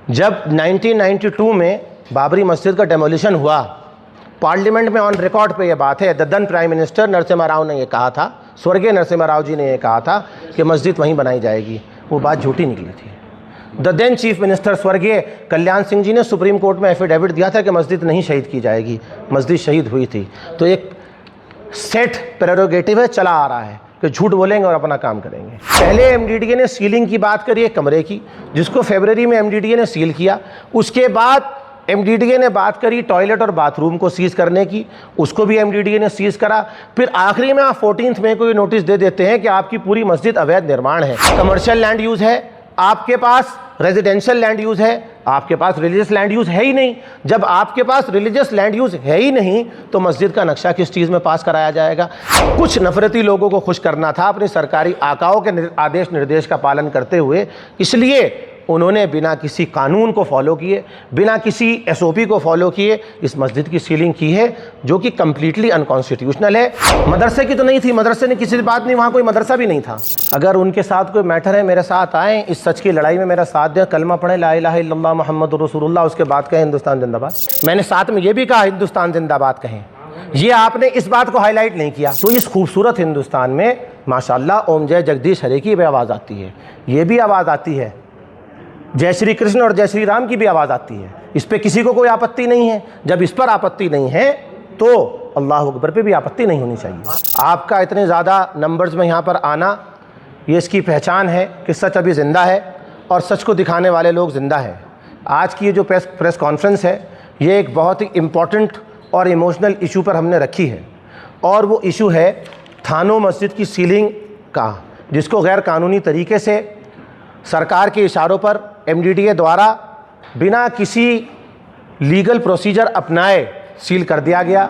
जब 1992 में बाबरी मस्जिद का डेमोलिशन हुआ, पार्लियामेंट में ऑन रिकॉर्ड पे ये बात है, the then prime minister Narasimha Rao ने ये कहा था, स्वर्गीय नरसिम्हा राव जी ने ये कहा था कि मस्जिद वहीं बनाई जाएगी। वो बात झूठी निकली थी। द देन चीफ मिनिस्टर स्वर्गीय कल्याण सिंह जी ने सुप्रीम कोर्ट में एफिडेविट दिया था कि मस्जिद नहीं शहीद की जाएगी, मस्जिद शहीद हुई थी। तो एक सेट प्रेरोगेटिव है, चला आ रहा है कि झूठ बोलेंगे और अपना काम करेंगे। पहले एमडीडीए ने सीलिंग की बात करी है कमरे की, जिसको फरवरी में एमडीडीए ने सील किया। उसके बाद एमडीडीए ने बात करी टॉयलेट और बाथरूम को सीज करने की, उसको भी एमडीडीए ने सीज करा। फिर आखिरी में आप 14 मई को ये नोटिस दे देते हैं कि आपकी पूरी मस्जिद अवैध निर्माण है, कमर्शियल लैंड यूज है, आपके पास रेजिडेंशियल लैंड यूज है, आपके पास रिलीजियस लैंड यूज है ही नहीं। जब आपके पास रिलीजियस लैंड यूज है ही नहीं तो मस्जिद का नक्शा किस चीज़ में पास कराया जाएगा। कुछ नफरती लोगों को खुश करना था अपनी सरकारी आकाओं के आदेश निर्देश का पालन करते हुए, इसलिए उन्होंने बिना किसी कानून को फॉलो किए, बिना किसी एसओपी को फॉलो किए इस मस्जिद की सीलिंग की है, जो कि कंप्लीटली अनकॉन्स्टिट्यूशनल है। मदरसे की तो नहीं थी, मदरसे ने किसी बात नहीं, वहाँ कोई मदरसा भी नहीं था। अगर उनके साथ कोई मैटर है, मेरे साथ आए, इस सच की लड़ाई में मेरा साथ दें, कलमा पढ़ें ला इलाहा इल्लल्लाह मुहम्मद रसूलुल्लाह, उसके बाद कहें हिंदुस्तान जिंदाबाद। मैंने साथ में ये भी कहा हिंदुस्तान जिंदाबाद कहें, ये आपने इस बात को हाईलाइट नहीं किया। तो इस खूबसूरत हिंदुस्तान में माशाल्लाह ओम जय जगदीश हरे की भी आवाज़ आती है, ये भी आवाज़ आती है, जय श्री कृष्ण और जय श्री राम की भी आवाज़ आती है। इस पे किसी को कोई आपत्ति नहीं है। जब इस पर आपत्ति नहीं है तो अल्लाह अकबर पे भी आपत्ति नहीं होनी चाहिए। आपका इतने ज़्यादा नंबर्स में यहाँ पर आना, ये इसकी पहचान है कि सच अभी ज़िंदा है और सच को दिखाने वाले लोग ज़िंदा हैं। आज की ये जो प्रेस कॉन्फ्रेंस है, ये एक बहुत ही इम्पॉर्टेंट और इमोशनल इशू पर हमने रखी है, और वो इशू है थानो मस्जिद की सीलिंग का, जिसको गैर कानूनी तरीके से सरकार के इशारों पर एमडीडीए द्वारा बिना किसी लीगल प्रोसीजर अपनाए सील कर दिया गया।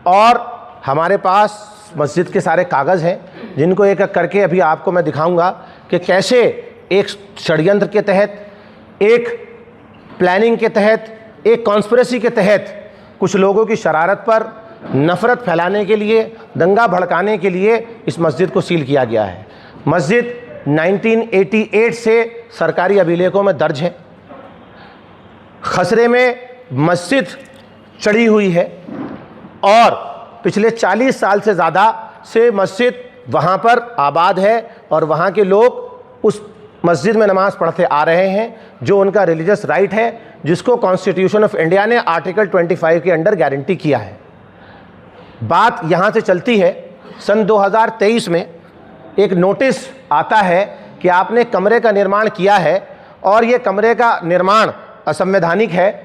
और हमारे पास मस्जिद के सारे कागज़ हैं, जिनको एक एक करके अभी आपको मैं दिखाऊंगा कि कैसे एक षड्यंत्र के तहत, एक प्लानिंग के तहत, एक कॉन्स्पिरेसी के तहत कुछ लोगों की शरारत पर नफ़रत फैलाने के लिए, दंगा भड़काने के लिए इस मस्जिद को सील किया गया है। मस्जिद 1988 से सरकारी अभिलेखों में दर्ज है। खसरे में मस्जिद चढ़ी हुई है और पिछले 40 साल से ज़्यादा से मस्जिद वहाँ पर आबाद है और वहाँ के लोग उस मस्जिद में नमाज़ पढ़ते आ रहे हैं, जो उनका रिलीजियस राइट है, जिसको कॉन्स्टिट्यूशन ऑफ इंडिया ने आर्टिकल 25 के अंडर गारंटी किया है। बात यहाँ से चलती है, सन 2023 में एक नोटिस आता है कि आपने कमरे का निर्माण किया है और ये कमरे का निर्माण असंवैधानिक है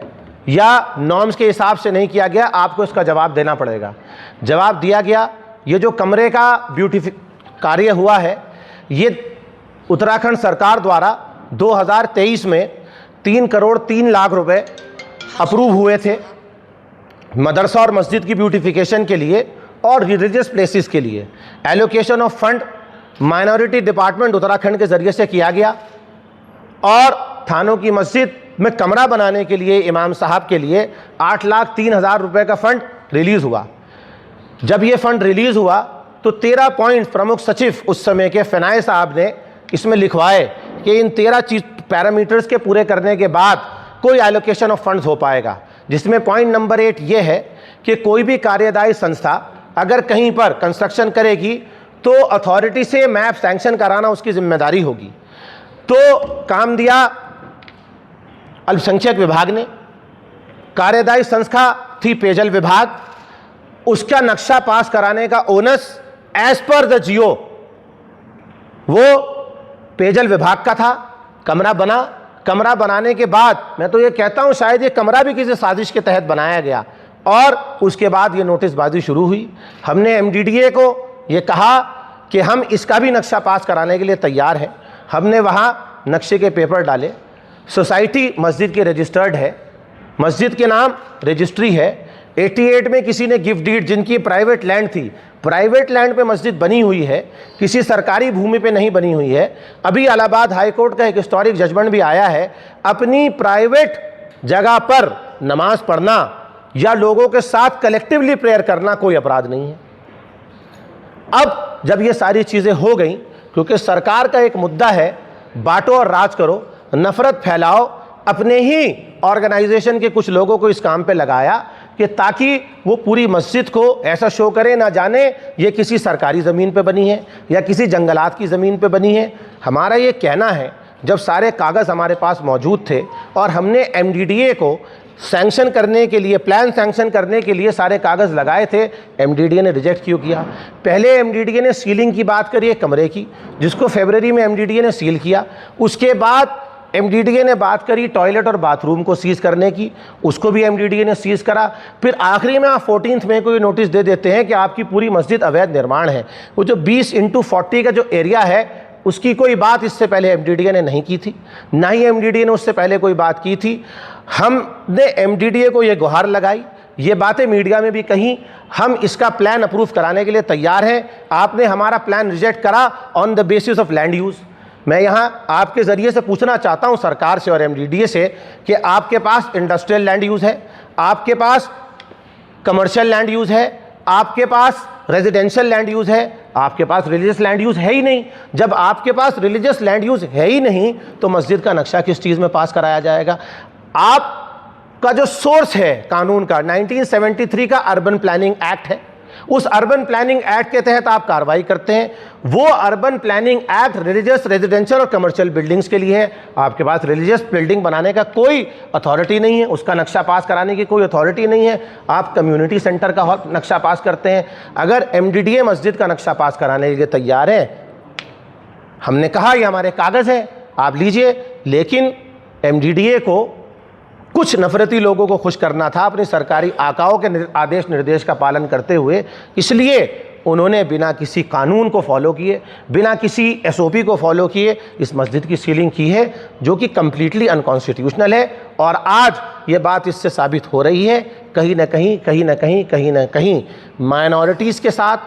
या नॉर्म्स के हिसाब से नहीं किया गया, आपको इसका जवाब देना पड़ेगा। जवाब दिया गया। ये जो कमरे का कार्य हुआ है, ये उत्तराखंड सरकार द्वारा 2023 में 3 करोड़ 3 लाख रुपए अप्रूव हुए थे मदरसा और मस्जिद की ब्यूटिफिकेशन के लिए और रिलीजियस प्लेसेस के लिए। Allocation of fund minority department Uttarakhand के ज़रिए से किया गया और थानों की मस्जिद में कमरा बनाने के लिए इमाम साहब के लिए 8,03,000 रुपये का फ़ंड रिलीज़ हुआ। जब ये फ़ंड रिलीज़ हुआ तो 13 पॉइंट्स प्रमुख सचिव उस समय के फनाए साहब ने इसमें लिखवाए कि इन 13 पैरामीटर्स के पूरे करने के बाद कोई एलोकेशन ऑफ फंड्स हो पाएगा, जिसमें पॉइंट नंबर 8 ये है कि कोई भी कार्यदायी संस्था अगर कहीं पर कंस्ट्रक्शन करेगी तो अथॉरिटी से मैप सैंक्शन कराना उसकी जिम्मेदारी होगी। तो काम दिया अल्पसंख्यक विभाग ने, कार्यदायी संस्था थी पेयजल विभाग, उसका नक्शा पास कराने का ओनस एज पर द जियो वो पेयजल विभाग का था। कमरा बना, कमरा बनाने के बाद मैं तो ये कहता हूं शायद ये कमरा भी किसी साजिश के तहत बनाया गया और उसके बाद ये नोटिसबाजी शुरू हुई। हमने एमडीडीए को ये कहा कि हम इसका भी नक्शा पास कराने के लिए तैयार हैं। हमने वहाँ नक्शे के पेपर डाले। सोसाइटी मस्जिद की रजिस्टर्ड है, मस्जिद के नाम रजिस्ट्री है। 88 में किसी ने गिफ्ट डीड, जिनकी प्राइवेट लैंड थी, प्राइवेट लैंड पे मस्जिद बनी हुई है, किसी सरकारी भूमि पे नहीं बनी हुई है। अभी इलाहाबाद हाई कोर्ट का एक हिस्टोरिक जजमेंट भी आया है, अपनी प्राइवेट जगह पर नमाज पढ़ना या लोगों के साथ कलेक्टिवली प्रेयर करना कोई अपराध नहीं है। अब जब ये सारी चीज़ें हो गई, क्योंकि सरकार का एक मुद्दा है बांटो और राज करो, नफरत फैलाओ, अपने ही ऑर्गेनाइजेशन के कुछ लोगों को इस काम पे लगाया कि ताकि वो पूरी मस्जिद को ऐसा शो करे, ना जाने ये किसी सरकारी ज़मीन पे बनी है या किसी जंगलात की ज़मीन पे बनी है। हमारा ये कहना है, जब सारे कागज़ हमारे पास मौजूद थे और हमने एमडीडीए को सैंक्शन करने के लिए, प्लान सैंक्शन करने के लिए सारे कागज़ लगाए थे, एमडीडीए ने रिजेक्ट क्यों किया? पहले एमडीडीए ने सीलिंग की बात करी एक कमरे की, जिसको फरवरी में एमडीडीए ने सील किया। उसके बाद एमडीडीए ने बात करी टॉयलेट और बाथरूम को सीज करने की, उसको भी एमडीडीए ने सीज करा। फिर आखिरी में आप 14 मई को ये नोटिस दे देते हैं कि आपकी पूरी मस्जिद अवैध निर्माण है। वो जो 20x40 का जो एरिया है, उसकी कोई बात इससे पहले एमडीडीए ने नहीं की थी, ना ही एमडीडीए ने उससे पहले कोई बात की थी। हमने एमडीडीए को ये गुहार लगाई, ये बातें मीडिया में भी कहीं, हम इसका प्लान अप्रूव कराने के लिए तैयार हैं। आपने हमारा प्लान रिजेक्ट करा on the basis of land use. मैं यहाँ आपके ज़रिए से पूछना चाहता हूँ सरकार से और एमडीडीए से कि आपके पास इंडस्ट्रियल लैंड यूज़ है, आपके पास कमर्शियल लैंड यूज़ है, आपके पास रेजिडेंशियल लैंड यूज़ है, आपके पास रिलीजियस लैंड यूज़ है ही नहीं। जब आपके पास रिलीजियस लैंड यूज़ है ही नहीं तो मस्जिद का नक्शा किस चीज़ में पास कराया जाएगा? आपका जो सोर्स है कानून का 1973 का अर्बन प्लानिंग एक्ट है, उस अर्बन प्लानिंग एक्ट के तहत आप कार्रवाई करते हैं। वो urban planning act religious, residential और कमर्शियल बिल्डिंग्स के लिए है। आपके पास रिलीजियस बिल्डिंग बनाने का कोई अथॉरिटी नहीं है, उसका नक्शा पास कराने की कोई अथॉरिटी नहीं है। आप कम्युनिटी सेंटर का नक्शा पास करते हैं। अगर एमडीडीए मस्जिद का नक्शा पास कराने के लिए तैयार है, हमने कहा ये हमारे कागज़ है, आप लीजिए, लेकिन एमडीडीए को कुछ नफरती लोगों को खुश करना था अपनी सरकारी आकाओं के आदेश निर्देश का पालन करते हुए, इसलिए उन्होंने बिना किसी कानून को फॉलो किए, बिना किसी एसओपी को फॉलो किए इस मस्जिद की सीलिंग की है, जो कि कंप्लीटली अनकॉन्स्टिट्यूशनल है। और आज ये बात इससे साबित हो रही है, कहीं ना कहीं माइनॉरिटीज़ के साथ,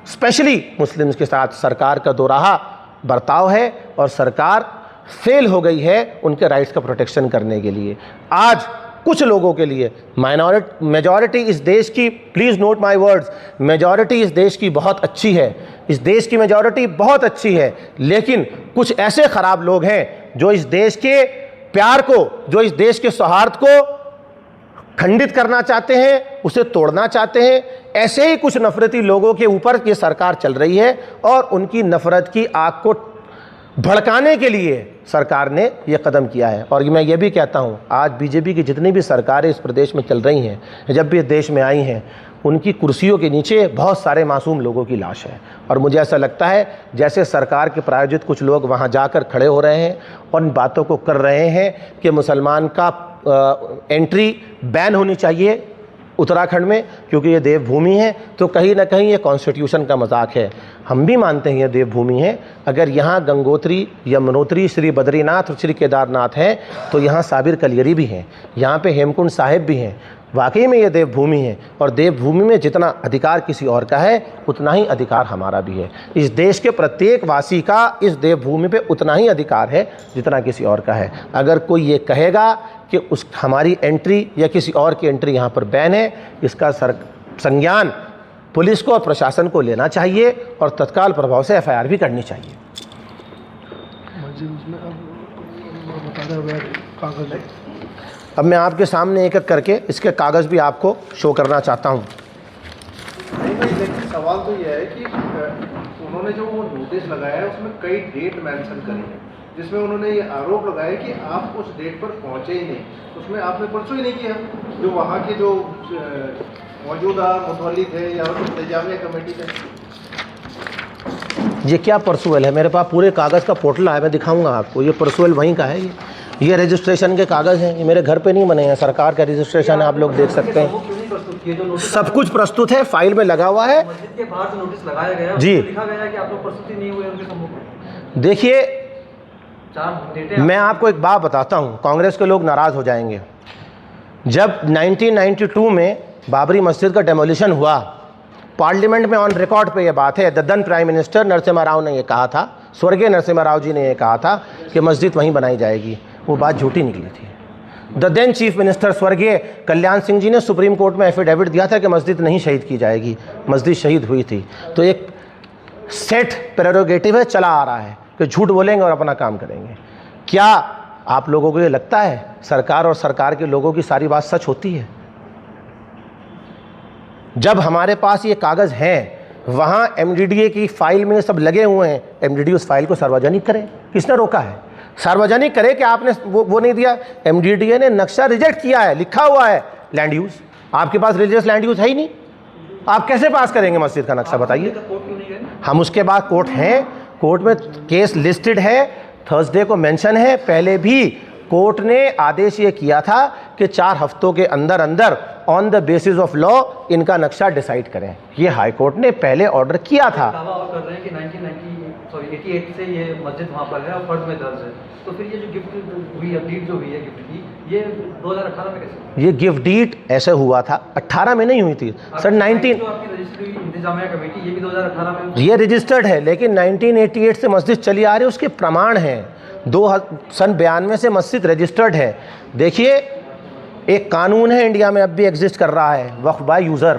स्पेशली मुस्लिम्स के साथ सरकार का दोराहा बर्ताव है और सरकार फेल हो गई है उनके राइट्स का प्रोटेक्शन करने के लिए। आज कुछ लोगों के लिए मेजॉरिटी इस देश की, please note my words, majority इस देश की बहुत अच्छी है, इस देश की मेजॉरिटी बहुत अच्छी है, लेकिन कुछ ऐसे ख़राब लोग हैं जो इस देश के प्यार को, जो इस देश के सौहार्द को खंडित करना चाहते हैं, उसे तोड़ना चाहते हैं। ऐसे ही कुछ नफरती लोगों के ऊपर ये सरकार चल रही है और उनकी नफरत की आग को भड़काने के लिए सरकार ने ये कदम किया है। और मैं ये भी कहता हूँ, आज बीजेपी की जितनी भी सरकारें इस प्रदेश में चल रही हैं, जब भी इस देश में आई हैं, उनकी कुर्सियों के नीचे बहुत सारे मासूम लोगों की लाश है। और मुझे ऐसा लगता है जैसे सरकार के प्रायोजित कुछ लोग वहाँ जाकर खड़े हो रहे हैं और इन बातों को कर रहे हैं कि मुसलमान का एंट्री बैन होनी चाहिए उत्तराखंड में क्योंकि ये देवभूमि है, तो कहीं ना कहीं ये कॉन्स्टिट्यूशन का मजाक है। हम भी मानते हैं ये देवभूमि है। अगर यहाँ गंगोत्री, यमुनोत्री, श्री बद्रीनाथ और श्री केदारनाथ हैं तो यहाँ साबिर कलियरी भी हैं, यहाँ पे हेमकुंड साहिब भी हैं। वाकई में ये देवभूमि है और देवभूमि में जितना अधिकार किसी और का है उतना ही अधिकार हमारा भी है। इस देश के प्रत्येक वासी का इस देवभूमि पे उतना ही अधिकार है जितना किसी और का है। अगर कोई ये कहेगा कि उस हमारी एंट्री या किसी और की एंट्री यहाँ पर बैन है, इसका संज्ञान पुलिस को और प्रशासन को लेना चाहिए और तत्काल प्रभाव से एफआईआर भी करनी चाहिए। अब मैं आपके सामने एक एक करके इसके कागज़ भी आपको शो करना चाहता हूँ। सवाल तो यह है कि उन्होंने जो वो नोटिस लगाया है उसमें कई डेट मेंशन करी है, जिसमें उन्होंने ये आरोप लगाया कि आप उस डेट पर पहुंचे ही नहीं। उसमें आपने परसों ही नहीं किया, जो वहाँ के जो मौजूदा मुतवल्ली थे या इंतजामिया कमेटी थे। ये क्या परसुअल है? मेरे पास पूरे कागज़ का पोर्टल है, मैं दिखाऊंगा आपको। ये परसुअल वहीं का है, ये रजिस्ट्रेशन के कागज़ हैं, ये मेरे घर पे नहीं बने हैं, सरकार का रजिस्ट्रेशन है, आप लोग देख सकते हैं। सब कुछ प्रस्तुत है, फाइल में लगा हुआ है। मस्जिद के बाहर जो नोटिस लगाया गया जी, लिखा गया है कि आप लोग प्रस्तुत ही नहीं हुए उनके सम्मुख में। देखिए, मैं आपको एक बात बताता हूँ, कांग्रेस के लोग नाराज़ हो जाएंगे। जब 1992 में बाबरी मस्जिद का डेमोलिशन हुआ, पार्लियामेंट में ऑन रिकॉर्ड पे ये बात है, the then prime minister Narasimha Rao ने ये कहा था, स्वर्गीय नरसिम्हा राव जी ने ये कहा था कि मस्जिद वहीं बनाई जाएगी। वो बात झूठी निकली थी। द देन चीफ मिनिस्टर स्वर्गीय कल्याण सिंह जी ने सुप्रीम कोर्ट में एफिडेविट दिया था कि मस्जिद नहीं शहीद की जाएगी, मस्जिद शहीद हुई थी। तो एक सेट प्रेरोगेटिव है, चला आ रहा है कि झूठ बोलेंगे और अपना काम करेंगे। क्या आप लोगों को ये लगता है सरकार और सरकार के लोगों की सारी बात सच होती है? जब हमारे पास ये कागज़ हैं, वहाँ एमडीडीए की फाइल में सब लगे हुए हैं, एमडीडीए उस फाइल को सार्वजनिक करे। किसने रोका है? सार्वजनिक करे कि आपने वो नहीं दिया। एमडीडीए ने नक्शा रिजेक्ट किया है, लिखा हुआ है लैंड यूज़। आपके पास रिलीजियस लैंड यूज़ है ही नहीं, आप कैसे पास करेंगे मस्जिद का नक्शा? बताइए। हम उसके बाद कोर्ट हैं, कोर्ट में केस लिस्टेड है, थर्सडे को मेंशन है। पहले भी कोर्ट ने आदेश ये किया था कि 4 हफ्तों के अंदर अंदर on the basis of law इनका नक्शा डिसाइड करें। ये हाई कोर्ट ने पहले ऑर्डर किया था। दावा और कर रहे हैं कि 88 से ये मस्जिद वहाँ पर है और फर्द में दर्ज है, तो फिर ये जो गिफ्ट हुई है, डीड जो हुई है गिफ्ट की, ये 2018 में कैसे? ये गिफ्ट डीड ऐसे हुआ था, 18 में नहीं हुई थी सर। 19 जो आपकी रजिस्ट्री इंतजामिया कमेटी, ये भी 2018 में ये रजिस्टर्ड है, लेकिन 1988 से मस्जिद चली आ रही है, उसके प्रमाण हैं। सन 92 से मस्जिद रजिस्टर्ड है। देखिए, एक कानून है इंडिया में, अब भी एग्जिस्ट कर रहा है, वक्फ बाय यूज़र।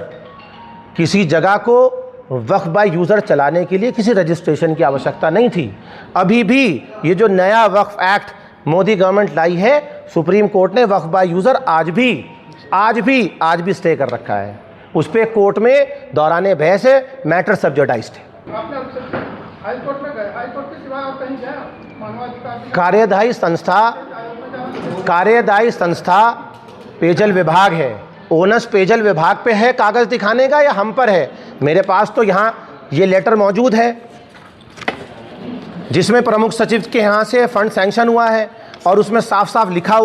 किसी जगह को वक्फ बाय यूज़र चलाने के लिए किसी रजिस्ट्रेशन की आवश्यकता नहीं थी। अभी भी ये जो नया वक्फ एक्ट मोदी गवर्नमेंट लाई है, सुप्रीम कोर्ट ने वक्फ बाय यूज़र आज भी स्टे कर रखा है। उस पर कोर्ट में दौराने बहस है, मैटर सब्जेक्टाइज्ड है। आपने हाई कोर्ट में गए, हाई कोर्ट के सिवा आप कहीं गए? मानवाधिकार कार्यदायी संस्था पेयजल विभाग है। ओनस पेयजल विभाग पे है कागज़ दिखाने का या हम पर है? मेरे पास तो यहाँ ये लेटर मौजूद है जिसमें प्रमुख सचिव के यहाँ से फंड सैंक्शन हुआ है, और उसमें साफ साफ लिखा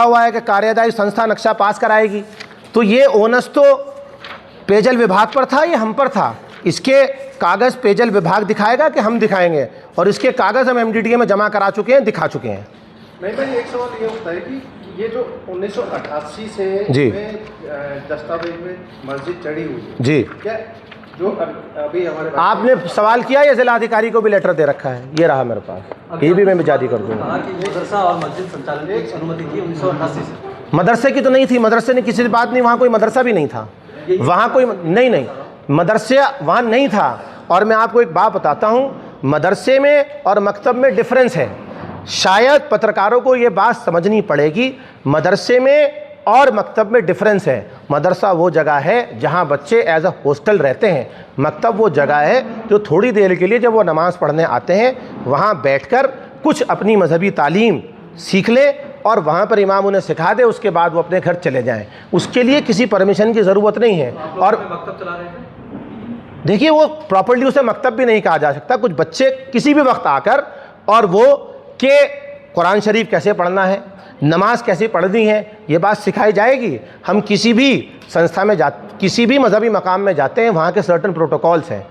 हुआ है कि कार्यदायी संस्था नक्शा पास कराएगी। तो ये ओनस तो पेयजल विभाग पर था, ये हम पर था। इसके कागज़ पेयजल विभाग दिखाएगा कि हम दिखाएंगे, और इसके कागज़ हम एमडीडीए में जमा करा चुके हैं, दिखा चुके हैं। नहीं भाई, एक सवाल ये होता है कि ये जो 1988 से जी दस्तावेज में मस्जिद चढ़ी हुई है, जी, क्या जो अभी हमारे आपने सवाल किया, ये जिलाधिकारी को भी लेटर दे रखा है, ये रहा मेरे पास, ये भी मैं जारी कर दूंगा। कहा कि मदरसा और मस्जिद संचालन की अनुमति थी 1988 से। मदरसे की तो नहीं थी, मदरसे ने किसी बात नहीं, वहाँ कोई मदरसा भी नहीं था, वहाँ कोई नहीं मदरसे वहाँ नहीं था। और मैं आपको एक बात बताता हूँ, मदरसे में और मकतब में डिफरेंस है। शायद पत्रकारों को ये बात समझनी पड़ेगी, मदरसे में और मकतब में डिफरेंस है। मदरसा वो जगह है जहाँ बच्चे एज अ हॉस्टल रहते हैं, मकतब वो जगह है जो थोड़ी देर के लिए जब वो नमाज़ पढ़ने आते हैं वहाँ बैठकर कुछ अपनी मजहबी तालीम सीख लें, और वहाँ पर इमाम उन्हें सिखा दे, उसके बाद वो अपने घर चले जाएं। उसके लिए किसी परमिशन की ज़रूरत नहीं है। और मकतब चला रहे थे, देखिए, वो प्रॉपर्ली उसे मकतब भी नहीं कहा जा सकता। कुछ बच्चे किसी भी वक्त आकर और वो के कुरान शरीफ कैसे पढ़ना है, नमाज कैसे पढ़नी है, ये बात सिखाई जाएगी। हम किसी भी संस्था में किसी भी मजहबी मकाम में जाते हैं, वहाँ के सर्टन प्रोटोकॉल्स हैं,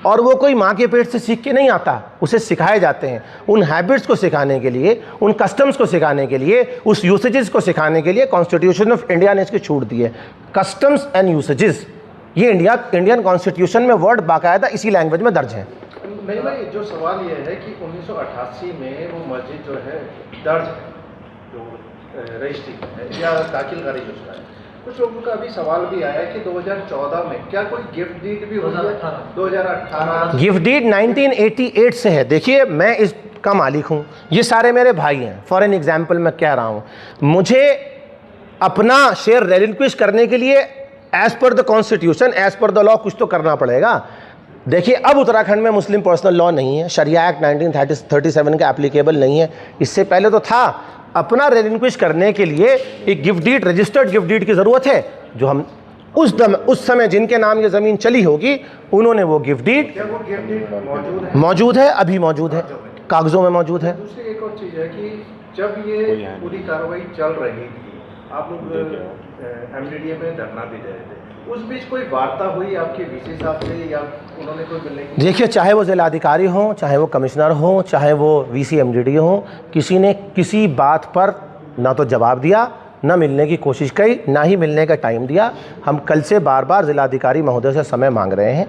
और वो कोई माँ के पेट से सीख के नहीं आता, उसे सिखाए जाते हैं। उन हैबिट्स को सिखाने के लिए, उन कस्टम्स को सिखाने के लिए, उस यूसेजेस को सिखाने के लिए कॉन्स्टिट्यूशन ऑफ इंडिया ने इसकी छूट दी है। कस्टम्स एंड यूसेजेस, ये इंडियन कॉन्स्टिट्यूशन में वर्ड बाकायदा इसी लैंग्वेज में दर्ज है। नहीं भाई, जो सवाल ये है कि 1988 में वो मस्जिद जो है दर्ज है, जो रजिस्ट्री है या दाखिल खारिज उसका है। कुछ लोगों का अभी सवाल भी आया कि 2014 में क्या कोई गिफ्ट डीड भी हुई है? 2018 गिफ्ट डीड 1988 से है। देखिए, मैं इसका मालिक हूँ, ये सारे मेरे भाई हैं। फॉर एन एग्जाम्पल मैं कह रहा हूँ, मुझे अपना शेयर रेलिंक्विश करने के लिए as per the constitution, as per the law कुछ तो करना पड़ेगा। देखिए, अब उत्तराखंड में मुस्लिम पर्सनल लॉ नहीं है, शरिया एक्ट 1937 का एप्लीकेबल नहीं है। इससे पहले तो था। अपना रेलिंक्विश करने के लिए एक gift deed, registered gift deed की ज़रूरत है, जो हम उस समय जिनके नाम ये ज़मीन चली होगी, उन्होंने वो गिफ्ट डीड मौजूद है, अभी मौजूद है, कागज़ों में मौजूद है। दूसरी एक और चीज़ है कि जब ये पूरी कार्रवाई चल रही थी, आप लोग एमडीडीए में धरना भी दे रहे थे, उस बीच कोई वार्ता हुई आपके वीसी साहब से या उन्होंने कोई मिलने की? देखिए, चाहे वो जिलाधिकारी हों, चाहे वो कमिश्नर हों, चाहे वो वीसी एमडीडीए हों, किसी ने किसी बात पर ना तो जवाब दिया, ना मिलने की कोशिश की, ना ही मिलने का टाइम दिया। हम कल से बार बार जिलाधिकारी महोदय से समय मांग रहे हैं,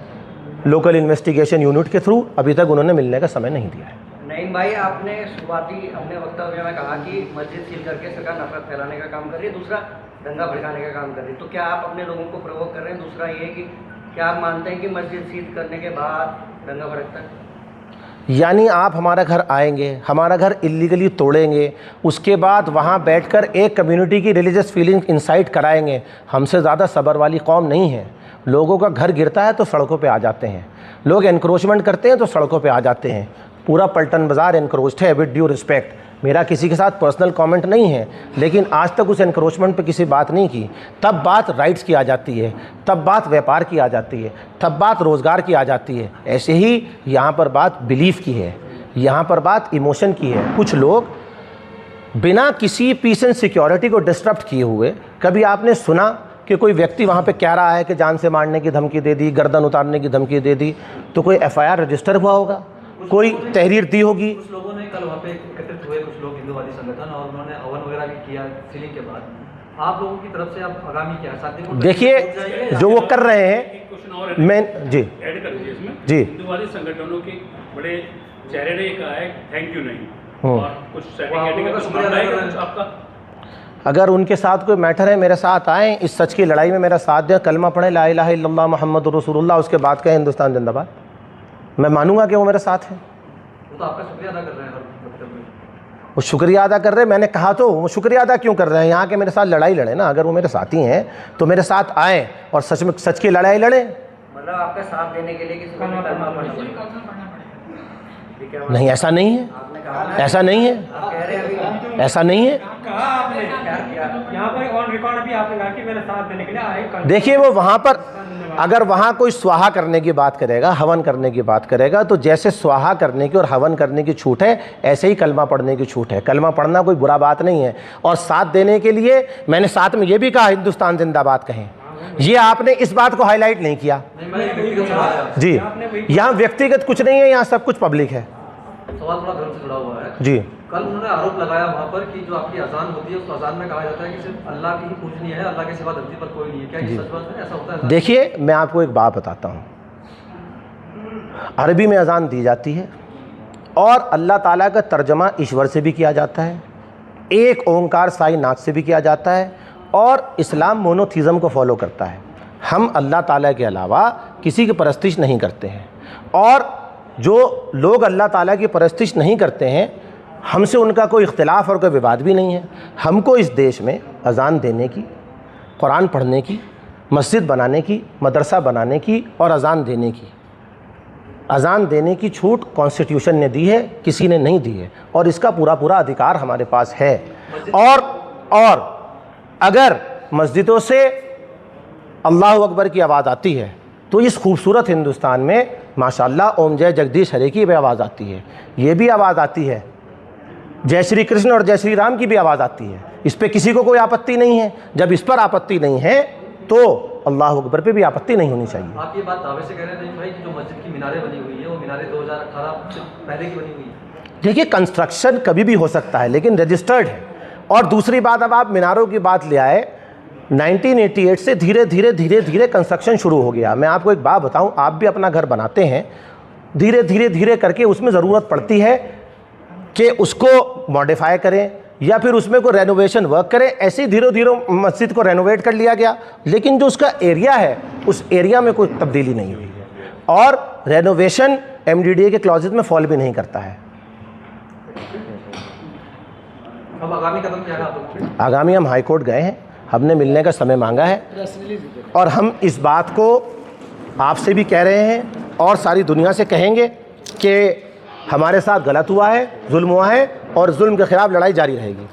लोकल इन्वेस्टिगेशन यूनिट के थ्रू। अभी तक उन्होंने मिलने का समय नहीं दिया है। नईम भाई, आपने शुरुआती अपने वक्तव्य में कहा कि मस्जिद सील करके सरकार नफरत फैलाने का काम कर रही है, दूसरा दंगा भड़काने का काम कर रही है। तो क्या आप अपने लोगों को प्रोवोक कर रहे हैं? दूसरा ये कि क्या आप मानते हैं कि मस्जिद सील करने के बाद दंगा भड़कता है? यानी आप हमारा घर आएंगे, हमारा घर इलीगली तोड़ेंगे, उसके बाद वहाँ बैठकर एक कम्युनिटी की रिलीजियस फीलिंग इंसाइट कराएंगे। हमसे ज़्यादा सब्र वाली कौम नहीं है। लोगों का घर गिरता है तो सड़कों पे आ जाते हैं, लोग एनक्रोचमेंट करते हैं तो सड़कों पे आ जाते हैं। पूरा पलटन बाज़ार एनक्रोच्ड है, विद ड्यू रिस्पेक्ट। मेरा किसी के साथ पर्सनल कमेंट नहीं है, लेकिन आज तक उस एनक्रोचमेंट पे किसी बात नहीं की। तब बात राइट्स की आ जाती है, तब बात व्यापार की आ जाती है, तब बात रोज़गार की आ जाती है। ऐसे ही यहाँ पर बात बिलीफ की है, यहाँ पर बात इमोशन की है। कुछ लोग बिना किसी पीस एंड सिक्योरिटी को डिस्टर्ब किए हुए, कभी आपने सुना कि कोई व्यक्ति वहाँ पे कह रहा है कि जान से मारने की धमकी दे दी, गर्दन उतारने की धमकी दे दी, तो कोई FIR रजिस्टर हुआ होगा, कोई तहरीर दी होगी? कुछ लोगों ने कल वहाँ पे एकत्रित हुए कुछ लोग हिंदुवादी संगठन, और उन्होंने हवन वगैरह भी किया सीलिंग के बाद। आप लोगों की तरफ से आप आगामी क्या है? देखिए जो वो कर रहे हैं, मैं जी ऐड कर दीजिए इसमें। जी हिंदुवादी संगठनों के बड़े चेहरे ने कहा है थैंक यू नहीं, और कुछ सर्टिफिकेट आपका, अगर उनके साथ कोई मैटर है मेरे साथ आए, इस सच की लड़ाई में मेरा साथ दें, कलमा पढ़े ला इलाहा इल्लल्लाह मुहम्मद रसूलुल्लाह, उसके बाद कहें हिंदुस्तान जिंदाबाद, मैं मानूंगा कि वो मेरे साथ है। वो तो आपका शुक्रिया अदा कर रहे हैं हर वक्तव्य में। वो शुक्रिया अदा कर रहे हैं, मैंने कहा तो वो शुक्रिया अदा क्यों कर रहे हैं? यहाँ के मेरे साथ लड़ाई लड़े ना, अगर वो मेरे साथी हैं तो मेरे साथ आएँ और सच में सच की लड़ाई लड़ें। मतलब आपका साथ देने के लिए किसी को कलमा पढ़ना पड़ेगा? नहीं, ऐसा नहीं है, आपने कहा ना, ऐसा नहीं है, आप कह रहे हैं अभी ऐसा नहीं है। कहा आपने, क्या किया? यहाँ पर ऑन रिकॉर्ड अभी आपने कहा कि मेरा साथ देने के लिए आए। देखिए वो वहाँ पर अगर वहाँ कोई स्वाहा करने की बात करेगा, हवन करने की बात करेगा, तो जैसे स्वाहा करने की और हवन करने की छूट है, ऐसे ही कलमा पढ़ने की छूट है। कलमा पढ़ना कोई बुरा बात नहीं है। और साथ देने के लिए मैंने साथ में ये भी कहा हिंदुस्तान जिंदाबाद कहें, ये आपने इस बात को हाईलाइट नहीं किया। नहीं, मैंने व्यक्तिगत सवाल है। जी, यहाँ व्यक्तिगत कुछ नहीं है, यहाँ सब कुछ पब्लिक है। सवाल थोड़ा धर्म से जुड़ा हुआ है। जी, कल उन्होंने आरोप लगाया वहाँ पर कि जो आपकी अजान होती है उस अजान में कहा जाता है कि सिर्फ अल्लाह की ही पूजनीय है, अल्लाह के सिवा धरती पर कोई नहीं है। क्या ये सच बात है? ऐसा होता है? देखिए मैं आपको एक बात बताता हूँ। अरबी में अजान दी जाती है और अल्लाह ताला का तर्जमा ईश्वर से भी किया जाता है, एक ओंकार साई नाथ से भी किया जाता है, और इस्लाम मोनोथीज़म को फॉलो करता है। हम अल्लाह ताला के अलावा किसी की परस्तिश नहीं करते हैं, और जो लोग अल्लाह ताला की परस्तिश नहीं करते हैं, हमसे उनका कोई इख्तिलाफ़ और कोई विवाद भी नहीं है। हमको इस देश में अजान देने की, कुरान पढ़ने की, मस्जिद बनाने की, मदरसा बनाने की और अजान देने की छूट कॉन्स्टिट्यूशन ने दी है, किसी ने नहीं दी है, और इसका पूरा पूरा अधिकार हमारे पास है। और अगर मस्जिदों से अल्लाह अकबर की आवाज़ आती है तो इस खूबसूरत हिंदुस्तान में माशाल्लाह ओम जय जगदीश हरे की भी आवाज़ आती है, ये भी आवाज़ आती है, जय श्री कृष्ण और जय श्री राम की भी आवाज़ आती है। इस पे किसी को कोई आपत्ति नहीं है। जब इस पर आपत्ति नहीं है तो अल्लाह अकबर पे भी आपत्ति नहीं होनी चाहिए। आप ये बात दावे से कह रहे हैं भाई कि जो मस्जिद की मीनारें बनी हुई है वो मीनारें 2018 से पहले की बनी हुई है? देखिए कंस्ट्रक्शन कभी भी हो सकता है, लेकिन रजिस्टर्ड है। और दूसरी बात, अब आप मीनारों की बात ले आए, 1988 से धीरे धीरे कंस्ट्रक्शन शुरू हो गया। मैं आपको एक बात बताऊं, आप भी अपना घर बनाते हैं, धीरे धीरे करके उसमें ज़रूरत पड़ती है कि उसको मॉडिफाई करें या फिर उसमें कोई रेनोवेशन वर्क करें। ऐसे ही धीरे धीरे मस्जिद को रेनोवेट कर लिया गया, लेकिन जो उसका एरिया है उस एरिया में कोई तब्दीली नहीं हुई है, और रेनोवेशन MDDA के क्लॉजेज में फॉल भी नहीं करता है। अब आगामी कदम क्या है आप लोग? आगामी हम हाई कोर्ट गए हैं, हमने मिलने का समय मांगा है, और हम इस बात को आपसे भी कह रहे हैं और सारी दुनिया से कहेंगे कि हमारे साथ गलत हुआ है, जुल्म हुआ है, और जुल्म के खिलाफ लड़ाई जारी रहेगी।